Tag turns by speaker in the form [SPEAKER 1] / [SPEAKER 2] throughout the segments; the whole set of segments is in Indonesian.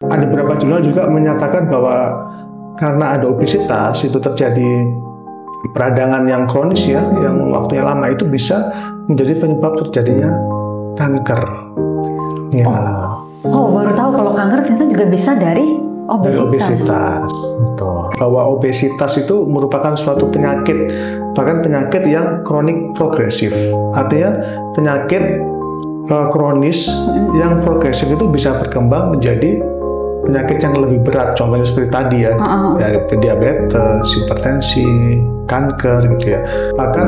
[SPEAKER 1] Ada beberapa jurnal juga menyatakan bahwa karena ada obesitas itu terjadi peradangan yang kronis ya, yang waktunya lama itu bisa menjadi penyebab terjadinya kanker. Ya.
[SPEAKER 2] Baru tahu kalau kanker ternyata juga bisa dari obesitas.
[SPEAKER 1] Dari obesitas, betul. Bahwa obesitas itu merupakan suatu penyakit, bahkan penyakit yang kronik progresif. Artinya penyakit kronis yang progresif itu bisa berkembang menjadi penyakit yang lebih berat. Contohnya seperti tadi ya, diabetes, hipertensi, kanker gitu ya. Bahkan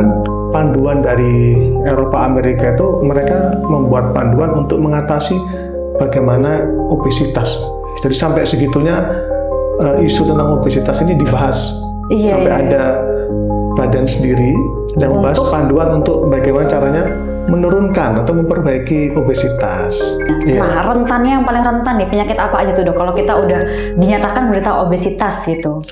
[SPEAKER 1] panduan dari Eropa Amerika itu mereka membuat panduan untuk mengatasi bagaimana obesitas. Jadi sampai segitunya isu tentang obesitas ini dibahas. Sampai ada badan sendiri yang membahas panduan untuk bagaimana caranya menurunkan atau memperbaiki obesitas.
[SPEAKER 2] Nah, rentannya yang paling rentan nih, penyakit apa aja tuh dok? Kalau kita udah dinyatakan berita obesitas gitu.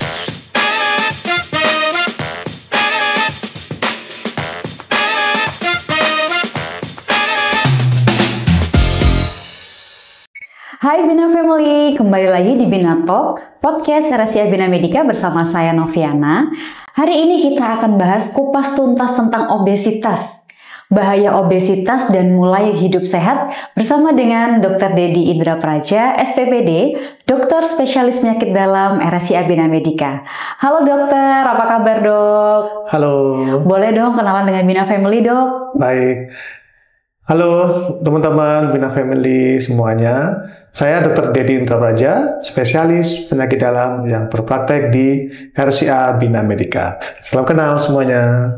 [SPEAKER 2] Hai Bina Family, kembali lagi di Bina Talk, podcast RSCA Bina Medica bersama saya Noviana. Hari ini kita akan bahas kupas tuntas tentang obesitas, bahaya obesitas dan mulai hidup sehat bersama dengan Dr. Dedi Indra Praja, SPPD, dokter spesialis penyakit dalam RSCA Bina Medica. Halo dokter, apa kabar dok?
[SPEAKER 1] Halo.
[SPEAKER 2] Boleh dong kenalan dengan Bina Family dok?
[SPEAKER 1] Baik. Halo teman-teman Bina Family semuanya. Saya Dr. Dedi Indra Praja, spesialis penyakit dalam yang berpraktek di RSCA Bina Medica. Salam kenal semuanya.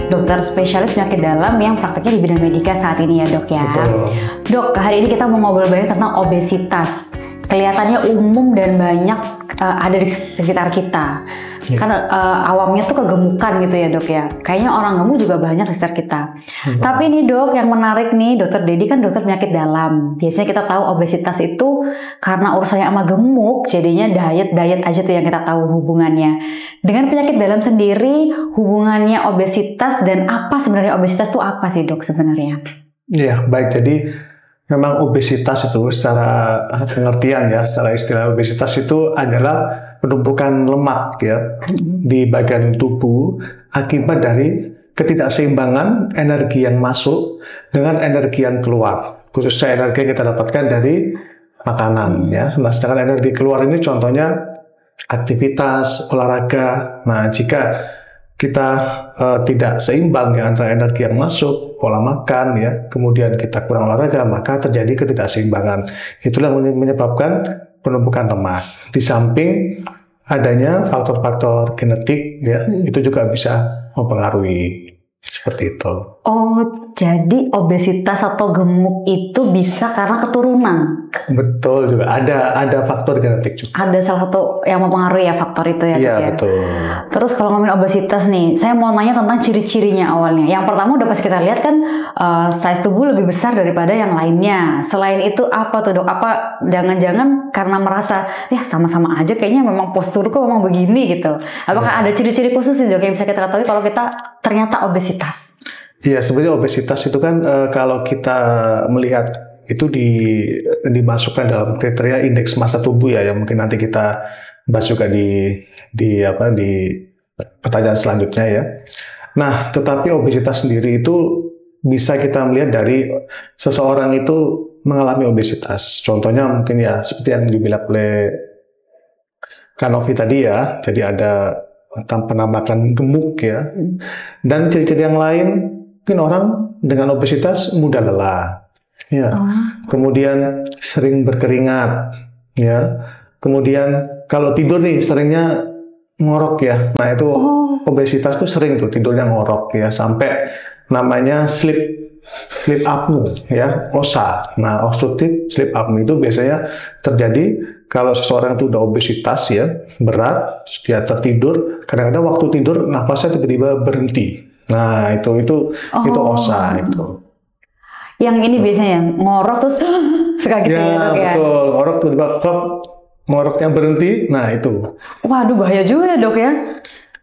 [SPEAKER 2] Dokter spesialis penyakit dalam yang prakteknya di Bina Medica saat ini ya dok ya.
[SPEAKER 1] Betul.
[SPEAKER 2] Dok, hari ini kita mau ngobrol banyak tentang obesitas. Kelihatannya umum dan banyak ada di sekitar kita. Kan awamnya tuh kegemukan gitu ya dok ya. Kayaknya orang gemuk juga banyak di sekitar kita. Tapi nih dok, yang menarik nih, dokter Dedi kan dokter penyakit dalam. Biasanya kita tahu obesitas itu karena urusannya sama gemuk, jadinya diet aja tuh yang kita tahu hubungannya. Dengan penyakit dalam sendiri, hubungannya obesitas dan apa sebenarnya obesitas itu apa sih dok sebenarnya?
[SPEAKER 1] Iya, baik. Jadi memang obesitas itu secara pengertian ya, secara istilah obesitas itu adalah penumpukan lemak ya di bagian tubuh akibat dari ketidakseimbangan energi yang masuk dengan energi yang keluar. Khususnya energi yang kita dapatkan dari makanan ya. Nah, sedangkan energi keluar ini contohnya aktivitas olahraga. Nah, jika kita tidak seimbang ya antara energi yang masuk, pola makan ya, kemudian kita kurang olahraga, maka terjadi ketidakseimbangan. Itulah yang menyebabkan penumpukan lemak. Di samping adanya faktor-faktor genetik ya, itu juga bisa mempengaruhi seperti itu.
[SPEAKER 2] Oh, jadi obesitas atau gemuk itu bisa karena keturunan?
[SPEAKER 1] Betul juga, ada faktor genetik juga.
[SPEAKER 2] Ada salah satu yang mempengaruhi ya faktor itu ya?
[SPEAKER 1] Iya, betul.
[SPEAKER 2] Terus kalau ngomongin obesitas nih, saya mau nanya tentang ciri-cirinya awalnya. Yang pertama udah pasti kita lihat kan size tubuh lebih besar daripada yang lainnya. Selain itu apa tuh dok? Apa jangan-jangan karena merasa ya sama-sama aja kayaknya memang posturku memang begini gitu. Apakah ada ciri-ciri khusus nih dok yang bisa kita ketahui kalau kita ternyata obesitas?
[SPEAKER 1] Iya, sebenarnya obesitas itu kan kalau kita melihat itu dimasukkan dalam kriteria indeks massa tubuh ya, yang mungkin nanti kita bahas juga di pertanyaan selanjutnya ya. Nah, tetapi obesitas sendiri itu bisa kita melihat dari seseorang itu mengalami obesitas. Contohnya mungkin ya seperti yang dibilang oleh Kanovi tadi ya, jadi ada penampakan gemuk ya, dan ciri-ciri yang lain. Mungkin orang dengan obesitas mudah lelah, ya. Kemudian sering berkeringat, ya. Kemudian kalau tidur nih seringnya ngorok ya. Nah itu obesitas tuh sering tuh tidurnya ngorok ya, sampai namanya sleep apnea ya, OSA. Nah obstructive sleep apnea itu biasanya terjadi kalau seseorang itu udah obesitas ya, berat, dia tertidur, kadang-kadang waktu tidur nafasnya tiba-tiba berhenti. Nah, itu OSA itu.
[SPEAKER 2] Yang ini biasanya ngorok terus suka gitu ya, Dok, ya.
[SPEAKER 1] Betul, ngorok tiba-tiba klop, ngoroknya berhenti. Nah, itu.
[SPEAKER 2] Waduh, bahaya juga ya, Dok, ya.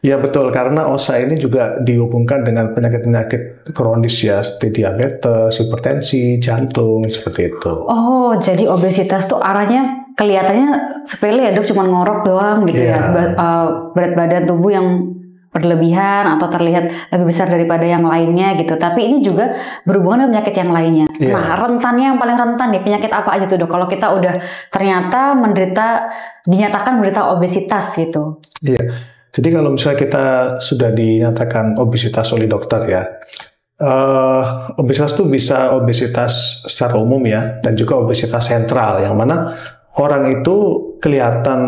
[SPEAKER 1] Ya betul, karena OSA ini juga dihubungkan dengan penyakit-penyakit kronis ya, seperti diabetes, hipertensi, jantung, seperti itu.
[SPEAKER 2] Oh, jadi obesitas tuh arahnya kelihatannya sepele ya, Dok, cuma ngorok doang gitu ya. Berat badan tubuh yang berlebihan atau terlihat lebih besar daripada yang lainnya gitu. Tapi ini juga berhubungan dengan penyakit yang lainnya. Nah, rentannya yang paling rentan nih, penyakit apa aja tuh, Dok? Kalau kita udah ternyata dinyatakan menderita obesitas gitu.
[SPEAKER 1] Iya. Jadi kalau misalnya kita sudah dinyatakan obesitas oleh dokter ya, obesitas itu bisa obesitas secara umum ya, dan juga obesitas sentral, yang mana orang itu kelihatan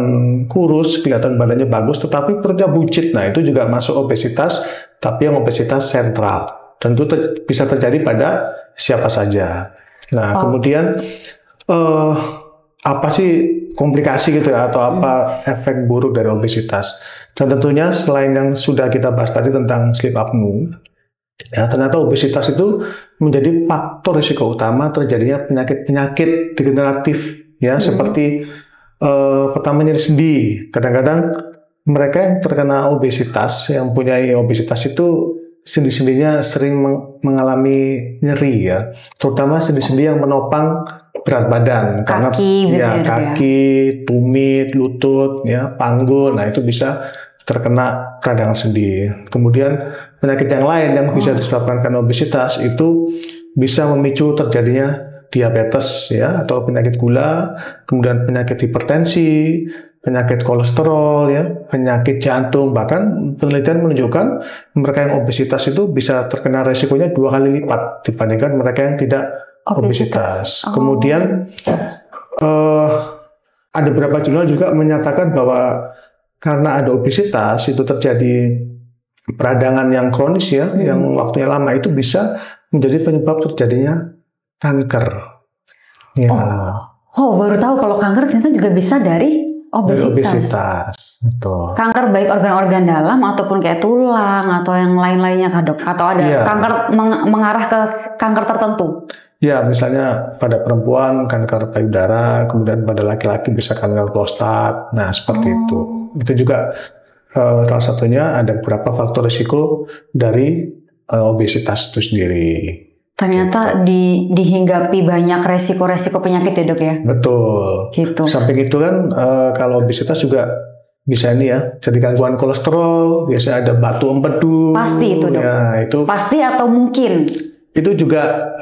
[SPEAKER 1] kurus, kelihatan badannya bagus, tetapi perutnya buncit. Nah, itu juga masuk obesitas, tapi yang obesitas sentral. Dan itu bisa terjadi pada siapa saja. Nah, kemudian apa sih komplikasi gitu ya, atau apa efek buruk dari obesitas? Dan tentunya selain yang sudah kita bahas tadi tentang sleep apnea, ya, ternyata obesitas itu menjadi faktor risiko utama terjadinya penyakit-penyakit degeneratif ya, seperti pertama nyeri sendi. Kadang-kadang mereka yang terkena obesitas, yang punya obesitas itu sendi-sendinya sering mengalami nyeri ya, terutama sendi-sendi yang menopang berat badan,
[SPEAKER 2] kaki,
[SPEAKER 1] karena kaki, tumit, lutut, ya, panggul. Nah, itu bisa terkena peradangan sendi. Kemudian penyakit yang lain yang bisa disebabkan karena obesitas itu bisa memicu terjadinya diabetes ya, atau penyakit gula, kemudian penyakit hipertensi, penyakit kolesterol ya, penyakit jantung. Bahkan penelitian menunjukkan mereka yang obesitas itu bisa terkena resikonya 2 kali lipat dibandingkan mereka yang tidak obesitas. Kemudian ada beberapa jurnal juga menyatakan bahwa karena ada obesitas itu terjadi peradangan yang kronis ya, yang waktunya lama, itu bisa menjadi penyebab terjadinya kanker. Ya.
[SPEAKER 2] Baru tahu kalau kanker ternyata juga bisa dari obesitas.
[SPEAKER 1] Betul.
[SPEAKER 2] Kanker baik organ-organ dalam ataupun kayak tulang atau yang lain-lainnya, Kak, Dok? Atau ada kanker mengarah ke kanker tertentu?
[SPEAKER 1] Ya, misalnya pada perempuan kanker payudara, kemudian pada laki-laki bisa kanker prostat. Nah, seperti itu. Itu juga salah satunya ada beberapa faktor risiko dari obesitas itu sendiri.
[SPEAKER 2] Ternyata dihinggapi banyak resiko-resiko penyakit ya, Dok, ya?
[SPEAKER 1] Betul.
[SPEAKER 2] Gitu.
[SPEAKER 1] Samping itu kan kalau obesitas juga bisa ini ya, jadi gangguan kolesterol, biasanya ada batu empedu.
[SPEAKER 2] Pasti itu, Dok.
[SPEAKER 1] Ya, itu
[SPEAKER 2] pasti atau mungkin?
[SPEAKER 1] Itu juga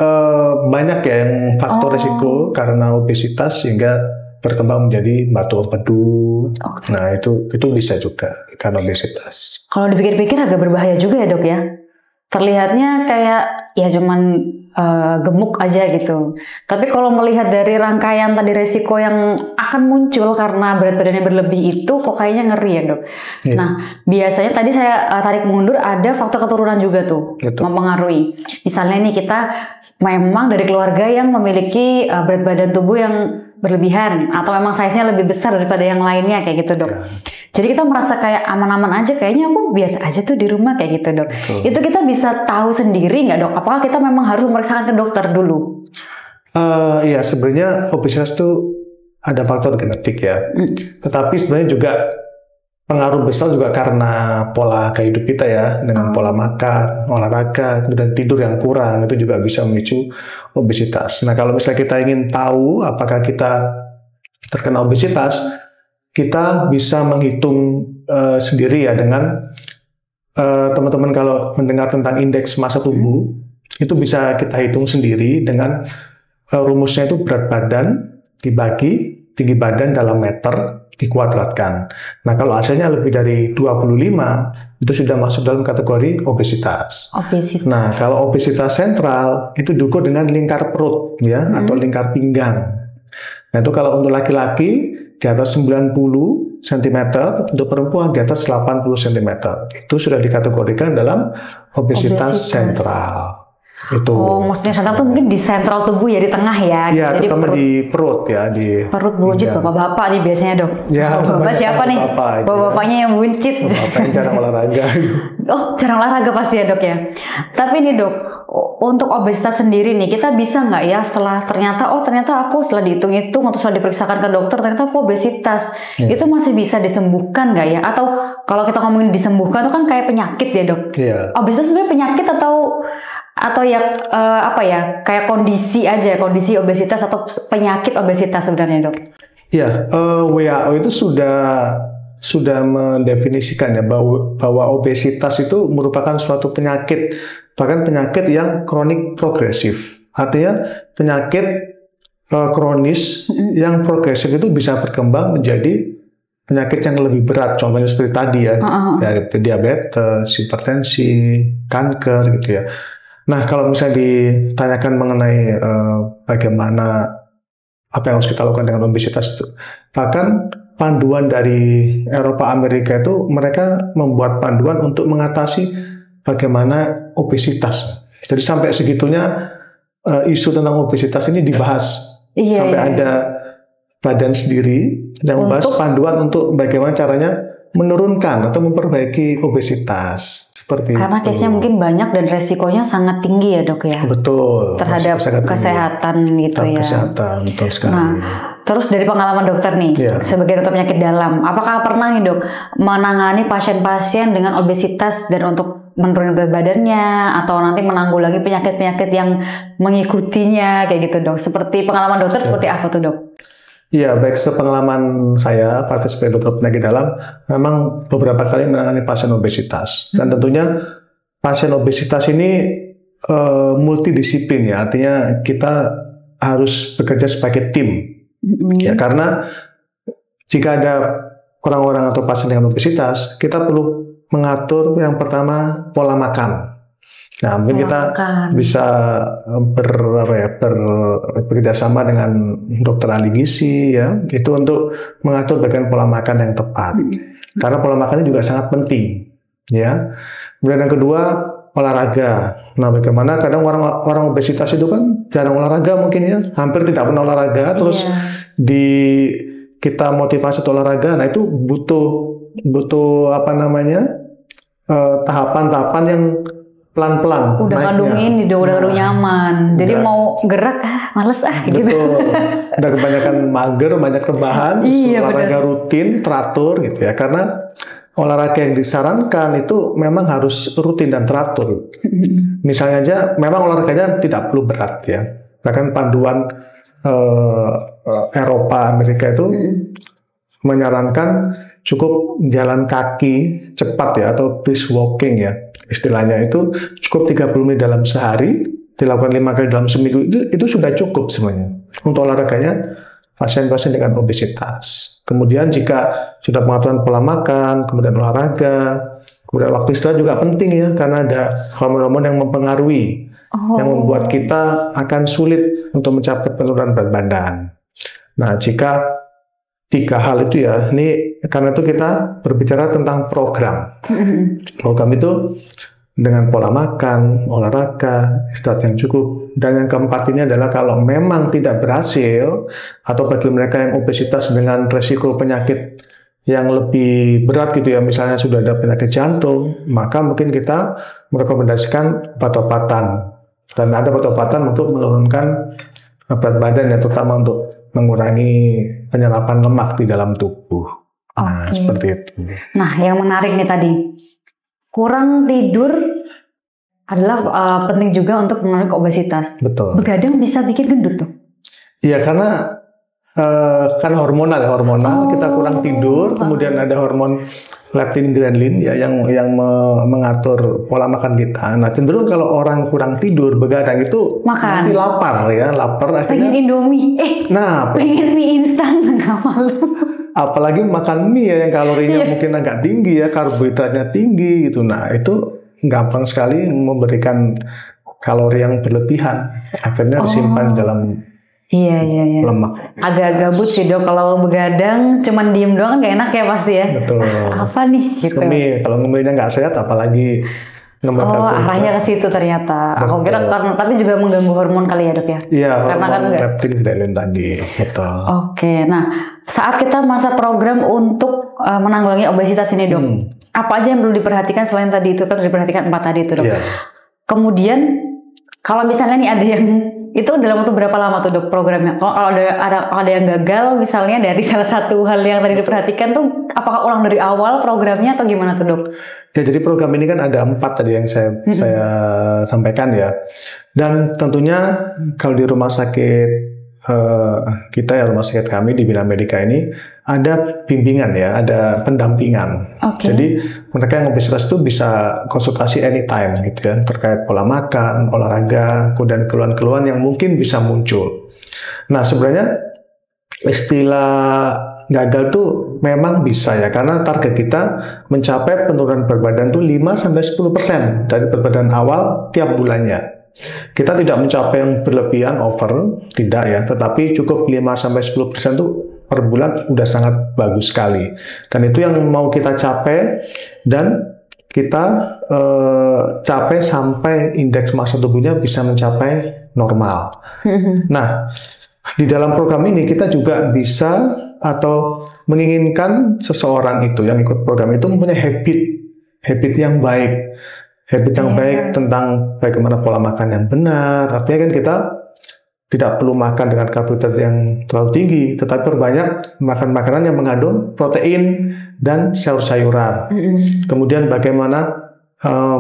[SPEAKER 1] banyak ya yang faktor risiko karena obesitas sehingga berkembang menjadi batu empedu. Nah, itu bisa juga karena obesitas.
[SPEAKER 2] Kalau dipikir-pikir agak berbahaya juga ya, Dok, ya? Terlihatnya kayak ya cuman gemuk aja gitu. Tapi kalau melihat dari rangkaian tadi resiko yang akan muncul karena berat badannya berlebih itu, kok kayaknya ngeri ya, Dok.
[SPEAKER 1] Yeah.
[SPEAKER 2] Nah, biasanya tadi saya tarik mundur, ada faktor keturunan juga tuh mempengaruhi. Misalnya nih, kita memang dari keluarga yang memiliki berat badan tubuh yang berlebihan atau memang size-nya lebih besar daripada yang lainnya kayak gitu, Dok. Yeah. Jadi kita merasa kayak aman-aman aja, kayaknya aku biasa aja tuh di rumah kayak gitu, Dok. Itu kita bisa tahu sendiri nggak, Dok? Apakah kita memang harus memeriksakan ke dokter dulu?
[SPEAKER 1] Iya, sebenarnya obesitas itu ada faktor genetik ya. Tetapi sebenarnya juga pengaruh besar juga karena pola gaya hidup kita ya, dengan pola makan, olahraga, kemudian tidur yang kurang, itu juga bisa memicu obesitas. Nah, kalau misalnya kita ingin tahu apakah kita terkena obesitas, kita bisa menghitung sendiri ya dengan teman-teman kalau mendengar tentang indeks massa tubuh, itu bisa kita hitung sendiri dengan rumusnya itu berat badan dibagi tinggi badan dalam meter dikuadratkan. Nah, kalau hasilnya lebih dari 25, itu sudah masuk dalam kategori obesitas. Nah, kalau obesitas sentral itu diukur dengan lingkar perut ya, atau lingkar pinggang. Nah, itu kalau untuk laki-laki di atas 90 cm, untuk perempuan di atas 80 cm. Itu sudah dikategorikan dalam obesitas sentral. Itu.
[SPEAKER 2] Oh, maksudnya sentral tuh mungkin di sentral tubuh ya, di tengah ya.
[SPEAKER 1] Iya,
[SPEAKER 2] Jadi
[SPEAKER 1] terutama di perut ya, di
[SPEAKER 2] perut buncit. Bapak-bapak nih biasanya dok.
[SPEAKER 1] Ya,
[SPEAKER 2] Bapak siapa nih? Bapak-bapaknya yang buncit.
[SPEAKER 1] Bapak yang jarang olahraga.
[SPEAKER 2] Oh, jarang olahraga pasti ya dok ya. Tapi nih dok, untuk obesitas sendiri nih, kita bisa nggak ya setelah ternyata aku setelah dihitung-hitung atau setelah diperiksakan ke dokter ternyata aku obesitas, itu masih bisa disembuhkan nggak ya? Atau kalau kita ngomongin disembuhkan itu kan kayak penyakit ya dok?
[SPEAKER 1] Iya.
[SPEAKER 2] Obesitas sebenarnya penyakit atau ya kayak kondisi aja, kondisi obesitas atau penyakit obesitas sebenarnya dok?
[SPEAKER 1] Iya, WHO itu sudah mendefinisikan ya bahwa obesitas itu merupakan suatu penyakit, bahkan penyakit yang kronik progresif. Artinya penyakit kronis yang progresif itu bisa berkembang menjadi penyakit yang lebih berat. Contohnya seperti tadi ya, diabetes, hipertensi, kanker gitu ya. Nah, kalau misalnya ditanyakan mengenai bagaimana apa yang harus kita lakukan dengan obesitas itu, bahkan panduan dari Eropa Amerika itu mereka membuat panduan untuk mengatasi bagaimana obesitas. Jadi sampai segitunya isu tentang obesitas ini dibahas. Sampai ada badan sendiri yang membahas panduan untuk bagaimana caranya menurunkan atau memperbaiki obesitas.
[SPEAKER 2] Karena case-nya mungkin banyak dan resikonya sangat tinggi ya dok ya.
[SPEAKER 1] Betul.
[SPEAKER 2] Terhadap kesehatan gitu ya.
[SPEAKER 1] Kesehatan, betul sekali.
[SPEAKER 2] Nah, terus dari pengalaman dokter nih, sebagai dokter penyakit dalam, apakah pernah nih dok menangani pasien-pasien dengan obesitas dan untuk menurunkan berat badannya atau nanti menanggulangi penyakit-penyakit yang mengikutinya kayak gitu dok? Seperti pengalaman dokter seperti apa tuh dok?
[SPEAKER 1] Iya, baik sepengalaman saya praktek sebagai dokter penyakit dalam, memang beberapa kali menangani pasien obesitas. Dan tentunya pasien obesitas ini multidisiplin ya, artinya kita harus bekerja sebagai tim. Ya, karena jika ada orang-orang atau pasien dengan obesitas, kita perlu mengatur yang pertama pola makan. Nah, mungkin kita bisa bekerja sama dengan dokter ahli gizi ya, itu untuk mengatur bagian pola makan yang tepat. Karena pola makan ini juga sangat penting ya. Kemudian yang kedua, olahraga. Nah, bagaimana kadang orang obesitas itu kan jarang olahraga mungkin ya, hampir tidak pernah olahraga, terus kita motivasi untuk olahraga. Nah, itu butuh tahapan-tahapan yang pelan-pelan.
[SPEAKER 2] Udah kadung ini, udah kadung nyaman. Jadi mau gerak, males gitu.
[SPEAKER 1] Betul. Udah kebanyakan mager, banyak rebahan, olahraga rutin, teratur gitu ya. Karena olahraga yang disarankan itu memang harus rutin dan teratur. Misalnya aja, memang olahraganya tidak perlu berat ya. Bahkan panduan Eropa, Amerika itu menyarankan cukup jalan kaki cepat ya, atau brisk walking ya. Istilahnya itu cukup 30 menit dalam sehari, dilakukan 5 kali dalam seminggu, itu sudah cukup sebenarnya untuk olahraganya pasien-pasien dengan obesitas. Kemudian jika sudah pengaturan pola makan, kemudian olahraga, kemudian waktu istirahat juga penting ya, karena ada hormon-hormon yang mempengaruhi, yang membuat kita akan sulit untuk mencapai penurunan berat badan. Nah, jika 3 hal itu ya, ini karena itu kita berbicara tentang program. Program itu dengan pola makan, olahraga, istirahat yang cukup. Dan yang keempat ini adalah kalau memang tidak berhasil, atau bagi mereka yang obesitas dengan resiko penyakit yang lebih berat gitu ya, misalnya sudah ada penyakit jantung, maka mungkin kita merekomendasikan obat-obatan. Dan ada obat-obatan untuk menurunkan berat badan ya, terutama untuk mengurangi penyerapan lemak di dalam tubuh. Nah, seperti itu.
[SPEAKER 2] Nah, yang menarik nih tadi, kurang tidur adalah penting juga untuk mengurangi obesitas.
[SPEAKER 1] Betul.
[SPEAKER 2] Begadang bisa bikin gendut tuh?
[SPEAKER 1] Iya, karena hormonal ya, kita kurang tidur, kemudian ada hormon leptin ghrelin ya yang mengatur pola makan kita. Nah, cenderung kalau orang kurang tidur, begadang itu nanti lapar akhirnya.
[SPEAKER 2] Pengen Indomie, pengen mie instan, nggak malu.
[SPEAKER 1] Apalagi makan mie ya yang kalorinya mungkin agak tinggi ya, karbohidratnya tinggi gitu. Nah, itu gampang sekali memberikan kalori yang berlebihan. Akhirnya disimpan dalam lemak.
[SPEAKER 2] Agak gabut sih dok, kalau begadang cuman diem doang kan gak enak ya pasti ya.
[SPEAKER 1] Betul.
[SPEAKER 2] Apa nih? Gitu.
[SPEAKER 1] Kalau ngemilnya nggak sehat, apalagi mengembangkan punca.
[SPEAKER 2] Arahnya ke situ ternyata.
[SPEAKER 1] Betul.
[SPEAKER 2] Aku kira karena, tapi juga mengganggu hormon kali ya dok ya?
[SPEAKER 1] Iya,
[SPEAKER 2] karena kan
[SPEAKER 1] hormon leptin ghrelin tadi. Betul.
[SPEAKER 2] Oke, nah saat kita masa program untuk menanggulangi obesitas ini dok, apa aja yang perlu diperhatikan selain tadi itu kan diperhatikan 4 tadi itu dok.
[SPEAKER 1] Iya.
[SPEAKER 2] Kemudian kalau misalnya nih ada yang itu dalam waktu berapa lama tuh dok programnya? Kalau ada yang gagal misalnya dari salah satu hal yang tadi diperhatikan tuh, apakah ulang dari awal programnya atau gimana tuh dok?
[SPEAKER 1] Ya, jadi program ini kan ada 4 tadi yang saya sampaikan ya. Dan tentunya kalau di rumah sakit kita ya, rumah sakit kami di Bina Medica ini ada bimbingan ya, ada pendampingan. Jadi mereka yang obesitas itu bisa konsultasi anytime gitu ya, terkait pola makan, olahraga, dan keluhan-keluhan yang mungkin bisa muncul. Nah sebenarnya istilah gagal tuh memang bisa ya, karena target kita mencapai penurunan berat badan tuh 5-10% dari berat badan awal tiap bulannya. Kita tidak mencapai yang berlebihan over, tidak ya, tetapi cukup 5-10% tuh per bulan udah sangat bagus sekali. Dan itu yang mau kita capai, dan kita capai sampai indeks massa tubuhnya bisa mencapai normal. Nah, di dalam program ini kita juga bisa atau menginginkan seseorang itu yang ikut program itu mempunyai habit yang baik. Habit yang baik tentang bagaimana pola makan yang benar. Artinya kan kita tidak perlu makan dengan karbohidrat yang terlalu tinggi, tetapi perbanyak makan makanan yang mengandung protein dan sayur-sayuran. Kemudian bagaimana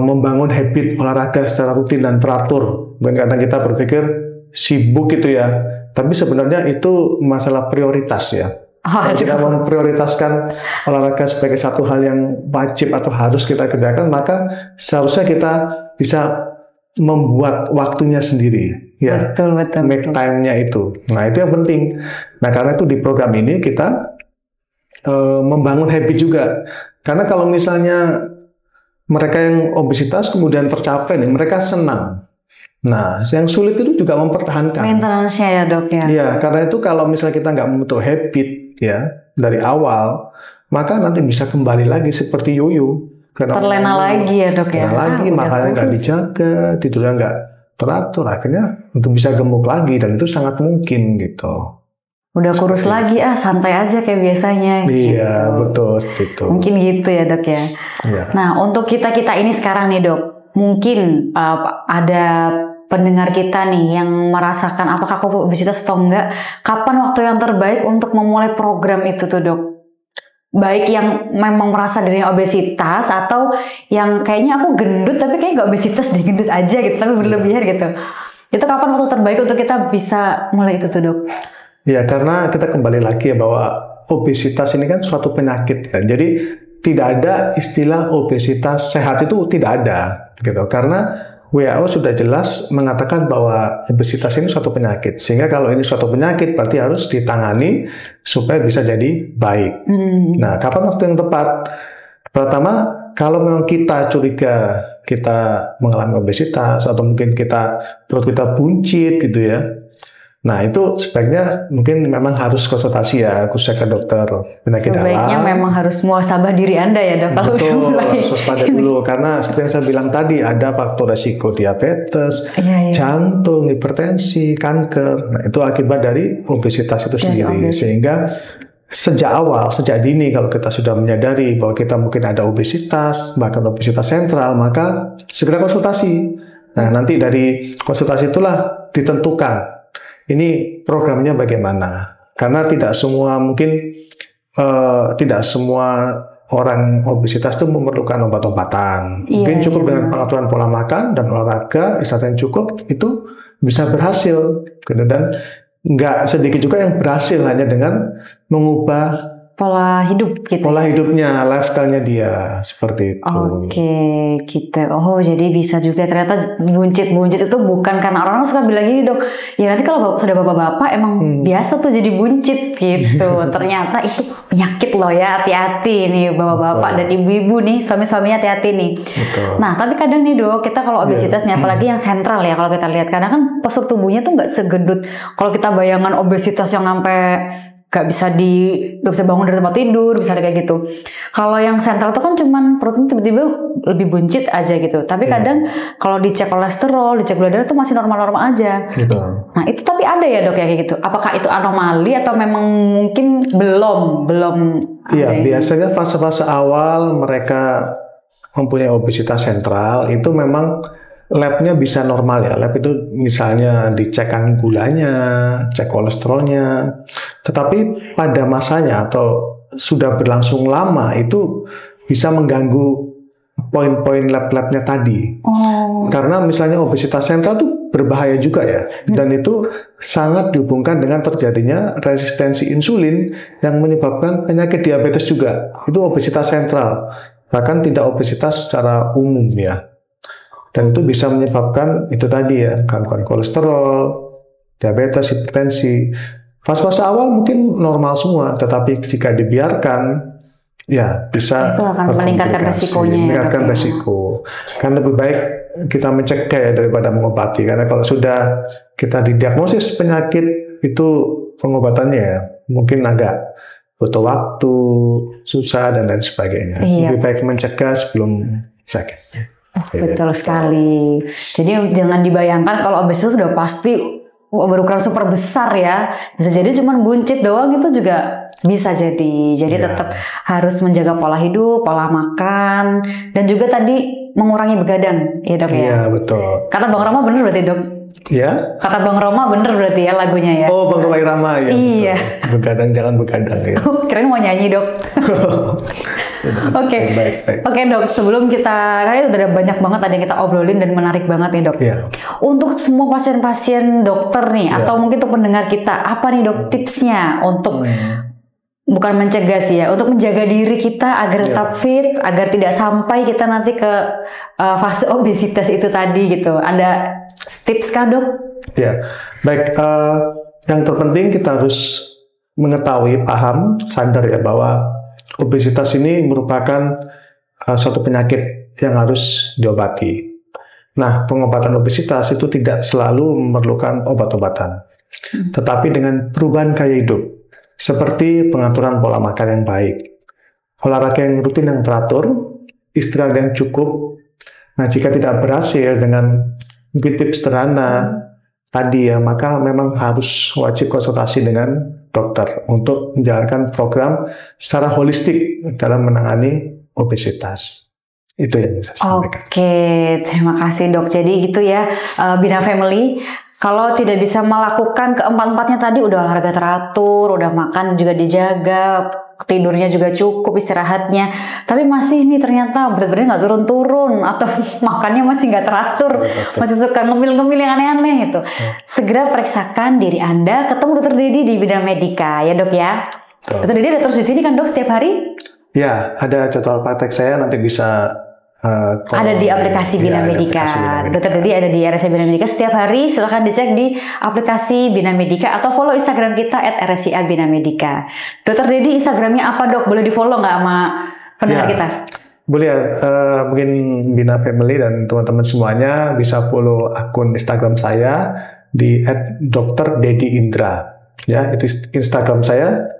[SPEAKER 1] membangun habit olahraga secara rutin dan teratur. Bukan karena kita berpikir sibuk gitu ya, tapi sebenarnya itu masalah prioritas ya. Kalau kita memprioritaskan olahraga sebagai satu hal yang wajib atau harus kita kerjakan, maka seharusnya kita bisa membuat waktunya sendiri, ya.
[SPEAKER 2] Betul.
[SPEAKER 1] Make time-nya itu. Nah itu yang penting. Nah karena itu di program ini kita membangun habit juga. Karena kalau misalnya mereka yang obesitas kemudian tercapai nih, mereka senang. Nah, yang sulit itu juga mempertahankan
[SPEAKER 2] maintenance-nya ya dok ya.
[SPEAKER 1] Iya, karena itu kalau misalnya kita nggak membentuk habit ya dari awal, maka nanti bisa kembali lagi seperti yoyo.
[SPEAKER 2] Terlena lagi ya dok ya.
[SPEAKER 1] Terlena lagi, makanya nggak dijaga, tidurnya nggak teratur, akhirnya untuk bisa gemuk lagi, dan itu sangat mungkin gitu.
[SPEAKER 2] Udah kurus lagi, santai aja kayak biasanya.
[SPEAKER 1] Iya, betul.
[SPEAKER 2] Mungkin gitu ya dok ya.
[SPEAKER 1] Iya.
[SPEAKER 2] Nah, untuk kita ini sekarang nih dok, mungkin ada pendengar kita nih yang merasakan apakah aku obesitas atau enggak, kapan waktu yang terbaik untuk memulai program itu tuh dok? Baik yang memang merasa dirinya obesitas atau yang kayaknya aku gendut tapi kayak nggak obesitas deh, gendut aja gitu tapi berlebihan gitu. Itu kapan waktu terbaik untuk kita bisa mulai itu tuh dok?
[SPEAKER 1] Ya karena kita kembali lagi ya bahwa obesitas ini kan suatu penyakit ya. Jadi tidak ada istilah obesitas sehat, itu tidak ada gitu. Karena WHO sudah jelas mengatakan bahwa obesitas ini suatu penyakit. Sehingga kalau ini suatu penyakit berarti harus ditangani supaya bisa jadi baik. Nah, kapan waktu yang tepat? Pertama, kalau memang kita curiga kita mengalami obesitas atau mungkin perut kita buncit gitu ya. Nah, itu sebaiknya mungkin memang harus konsultasi ya, khususnya ke dokter penyakit dalam.
[SPEAKER 2] Sebaiknya memang harus muhasabah diri Anda ya dok. Kalau
[SPEAKER 1] betul,
[SPEAKER 2] udah mulai.
[SPEAKER 1] harus waspada dulu. Karena seperti yang saya bilang tadi, ada faktor resiko diabetes, jantung, hipertensi, kanker. Nah, itu akibat dari obesitas itu sendiri. Sehingga sejak dini kalau kita sudah menyadari bahwa kita mungkin ada obesitas, bahkan obesitas sentral, maka segera konsultasi. Nah, nanti dari konsultasi itulah ditentukan ini programnya bagaimana, karena tidak semua orang obesitas itu memerlukan obat-obatan. Mungkin cukup dengan pengaturan pola makan dan olahraga, istirahat yang cukup, itu bisa berhasil. Dan nggak sedikit juga yang berhasil hanya dengan mengubah
[SPEAKER 2] pola hidup gitu.
[SPEAKER 1] Pola hidupnya, lifestyle-nya dia seperti itu.
[SPEAKER 2] Oke, gitu. Oh, jadi bisa juga ternyata buncit itu bukan karena orang suka bilang gini dok. Ya nanti kalau sudah bapak-bapak emang biasa tuh jadi buncit gitu. Ternyata itu penyakit loh ya. Hati-hati nih bapak-bapak dan ibu-ibu nih, suami-suaminya hati-hati nih. Betul. Nah, tapi kadang nih dok, kita kalau obesitas nih, apalagi yang sentral ya kalau kita lihat, karena kan postur tubuhnya tuh nggak segendut. Kalau kita bayangan obesitas yang sampai gak bisa bangun dari tempat tidur, bisa kayak gitu. Kalau yang sentral itu kan cuman perutnya tiba-tiba lebih buncit aja gitu. Tapi kadang kalau dicek kolesterol, dicek gula darah itu masih normal-normal aja.
[SPEAKER 1] Gitu.
[SPEAKER 2] Nah itu tapi ada ya dok ya kayak gitu. Apakah itu anomali atau memang mungkin belum?
[SPEAKER 1] Iya, biasanya fase-fase awal mereka mempunyai obesitas sentral itu memang labnya bisa normal ya. Lab itu misalnya dicekkan gulanya, cek kolesterolnya. Tetapi pada masanya atau sudah berlangsung lama itu bisa mengganggu poin-poin lab-labnya tadi. Karena misalnya obesitas sentral itu berbahaya juga ya. Dan itu sangat dihubungkan dengan terjadinya resistensi insulin yang menyebabkan penyakit diabetes juga. Itu obesitas sentral. Bahkan tidak obesitas secara umum ya. Dan itu bisa menyebabkan itu tadi ya, gangguan kolesterol, diabetes, hipertensi. Fase-fase awal mungkin normal semua, tetapi jika dibiarkan, ya bisa
[SPEAKER 2] itu akan meningkatkan resikonya.
[SPEAKER 1] Meningkatkan resiko. Kan lebih baik kita mencegah ya daripada mengobati. Karena kalau sudah kita didiagnosis penyakit itu pengobatannya ya, mungkin agak butuh waktu, susah dan lain sebagainya. Lebih baik mencegah sebelum sakit.
[SPEAKER 2] Betul sekali. Jadi jangan dibayangkan kalau obesitas sudah pasti berukuran super besar ya. Bisa jadi cuman buncit doang itu juga bisa jadi. Jadi tetap harus menjaga pola hidup, pola makan, dan juga tadi mengurangi begadang, ya dok ya.
[SPEAKER 1] Iya betul.
[SPEAKER 2] Kata Bang Roma bener berarti dok.
[SPEAKER 1] Ya.
[SPEAKER 2] Kata Bang Roma bener berarti ya lagunya ya.
[SPEAKER 1] Oh Bang Roma Irama ya.
[SPEAKER 2] Iya.
[SPEAKER 1] Betul. Begadang jangan begadang ya.
[SPEAKER 2] Kirain mau nyanyi dok. Oke. Oke dok, sebelum kita, kayaknya udah banyak banget tadi yang kita obrolin dan menarik banget nih dok. Untuk semua pasien-pasien dokter nih, atau mungkin untuk pendengar kita, apa nih dok tipsnya untuk bukan mencegah sih ya, untuk menjaga diri kita agar tetap fit, agar tidak sampai kita nanti ke fase obesitas itu tadi gitu. Ada tips kah dok?
[SPEAKER 1] Ya, baik. Yang terpenting kita harus mengetahui, paham, sadar ya bahwa obesitas ini merupakan suatu penyakit yang harus diobati. Nah, pengobatan obesitas itu tidak selalu memerlukan obat-obatan, tetapi dengan perubahan gaya hidup, seperti pengaturan pola makan yang baik, olahraga yang rutin yang teratur, istirahat yang cukup. Nah, jika tidak berhasil dengan mungkin tips sederhana tadi ya, maka memang harus wajib konsultasi dengan dokter untuk menjalankan program secara holistik dalam menangani obesitas. Itu yang bisa saya sampaikan.
[SPEAKER 2] Oke, terima kasih dok. Jadi gitu ya, Bina Family. Kalau tidak bisa melakukan keempat-empatnya tadi, udah olahraga teratur, udah makan juga dijaga, tidurnya juga cukup, istirahatnya. Tapi masih nih ternyata berat badannya nggak turun-turun, atau makannya masih nggak teratur, masih suka ngemil-ngemil yang aneh-aneh gitu. Segera periksakan diri Anda, ketemu Dokter Dedi di Bina Medica ya dok ya. Dokter Dedi ada terus di sini kan dok setiap hari?
[SPEAKER 1] Ya, ada jadwal praktek saya, nanti bisa
[SPEAKER 2] ada di aplikasi Bina Medica. Dokter Dedi ada di RSCA Bina Medica setiap hari. Silahkan dicek di aplikasi Bina Medica atau follow Instagram kita @RSCA Bina Medica. Dokter Dedi Instagramnya apa dok? Boleh di follow nggak sama pendengar kita?
[SPEAKER 1] Boleh ya. Mungkin Bina Family dan teman-teman semuanya bisa follow akun Instagram saya di @drdediindra. Ya, itu Instagram saya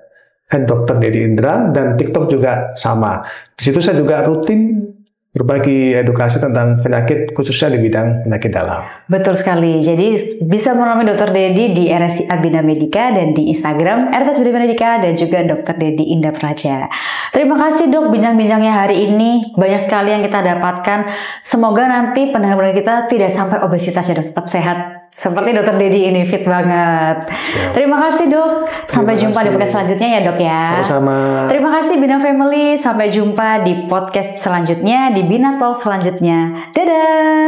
[SPEAKER 1] @drdediindra, dan TikTok juga sama. Di situ saya juga rutin berbagi edukasi tentang penyakit, khususnya di bidang penyakit dalam.
[SPEAKER 2] Betul sekali. Jadi bisa menemui Dokter Dedi di RSCA Bina Medica dan di Instagram @bina medica dan juga Dokter Dedi Indah Praja. Terima kasih dok, bincang-bincangnya hari ini banyak sekali yang kita dapatkan. Semoga nanti pendengar-pendengar kita tidak sampai obesitas ya dok, tetap sehat. Seperti Dokter Dedi ini fit banget. Siap. Terima kasih dok. Sampai jumpa di podcast selanjutnya ya dok ya.
[SPEAKER 1] Sama-sama.
[SPEAKER 2] Terima kasih Bina Family. Sampai jumpa di podcast selanjutnya, di Bina Talk selanjutnya. Dadah.